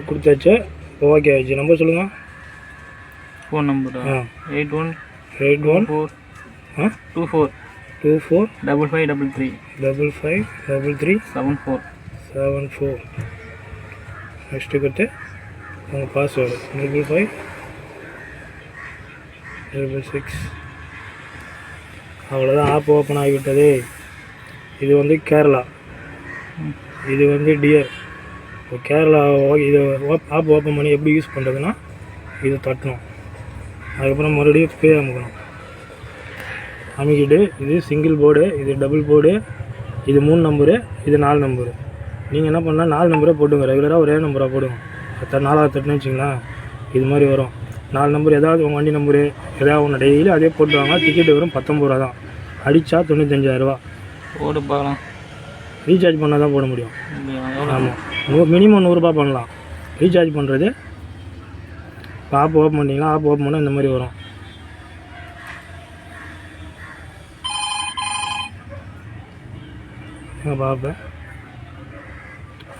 கொடுத்தாச்சு. ஓகே ஆச்சு. நம்பர் சொல்லுங்கள். Phone number 81 4 24 5533 74 74. நெக்ஸ்ட்டு கொடுத்து உங்கள் பாஸ்வேர்டு 555 அவ்வளோதான். ஆப் ஓப்பன் ஆகிவிட்டது. இது வந்து கேரளா, இது வந்து டியர். இப்போ கேரளா இது ஆப் ஓப்பன் பண்ணி எப்படி யூஸ் பண்ணுறதுன்னா இது தட்டணும். அதுக்கப்புறம் மறுபடியும் பே அமுக்கணும். அமைக்கிட்டு இது சிங்கிள் போர்டு, இது டபுள் போர்டு, இது 3 நம்பரு, இது 4 நம்பரு. நீங்கள் என்ன பண்ணால் 4 நம்பரே போட்டுங்க. ரெகுலராக ஒரே நம்பராக போடுங்க. 4ஆவது தட்டுன்னு வச்சிங்களேன், இது மாதிரி வரும். 4 நம்பர் ஏதாவது உங்கள் வண்டி நம்பரு ஏதாவது ஒன்று டெய்லி அதே போட்டுவாங்க. டிக்கெட்டு வரும் 19 ரூபா தான். அடித்தா 95,000 போட்டு பார்க்கலாம். ரீசார்ஜ் பண்ணால் தான் போட முடியும். ஆமாம், மினிமம் 100 ரூபா பண்ணலாம் ரீசார்ஜ் பண்ணுறது. இப்போ ஆப் ஓப்பன் பண்ணிங்கன்னா ஆப் ஓப்பன் பண்ணால் இந்த மாதிரி வரும். பார்ப்பேன்.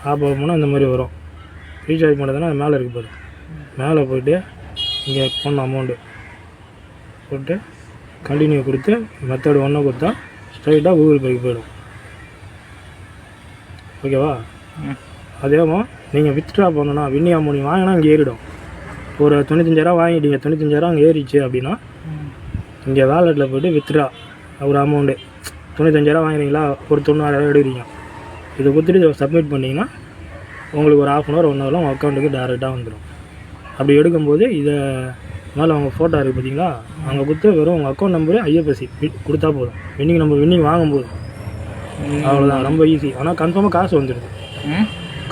ஆப் ஓப்பன் பண்ணால் இந்த மாதிரி வரும். ரீசார்ஜ் பண்ணுறதுன்னா அது மேலே இருக்குது பாரு. மேலே போய்ட்டு இங்கே போன அமௌண்ட்டு போட்டு கண்டினியூ கொடுத்து மெத்தட் 1 கொடுத்தா ஸ்ட்ரைட்டாக கூகுள் பேக்கு போயிடும். ஓகேவா? அதேமா நீங்கள் வித்ட்ரா பண்ணணும்னா வின்னி அமௌண்ட் வாங்கினா இங்கே ஏறிடும். ஒரு 95,000 வாங்கிட்டீங்க, 95,000 அங்கே ஏறிச்சு அப்படின்னா இங்கே வேலெட்டில் போய்ட்டு வித்ட்ரா ஒரு அமௌண்ட்டு 95,000 வாங்குறீங்களா, ஒரு 96,000 எடுக்கிறீங்க. இதை கொடுத்துட்டு இதை சப்மிட் பண்ணிங்கன்னா உங்களுக்கு ஒரு 1/2 அன் ஹவர் உங்கள் அக்கௌண்ட்டுக்கு டேரெக்டாக வந்துடும். அப்படி எடுக்கும்போது இதை மேலே அவங்க ஃபோட்டோ இருக்குது பார்த்தீங்களா, அங்கே கொடுத்து வெறும் உங்கள் அக்கௌண்ட் நம்பரு IFSC கொடுத்தா போதும். வின்னிங் வாங்கும்போது அவ்வளோதான். ரொம்ப ஈஸி. ஆனால் கன்ஃபார்மாக காசு வந்துடுது.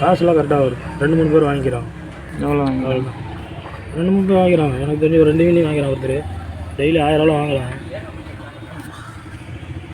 காசுலாம் கரெக்டாக வரும். 2-3 பேர் வாங்கிக்கிறாங்க. அவ்வளோதான். 2-3 பேர் வாங்கிக்கிறாங்க. எனக்கு தெரிஞ்சு ஒரு 2 வின்னிங் வாங்கிறாங்க. ஒருத்தர் டெய்லி 1000 வாங்குறாங்க.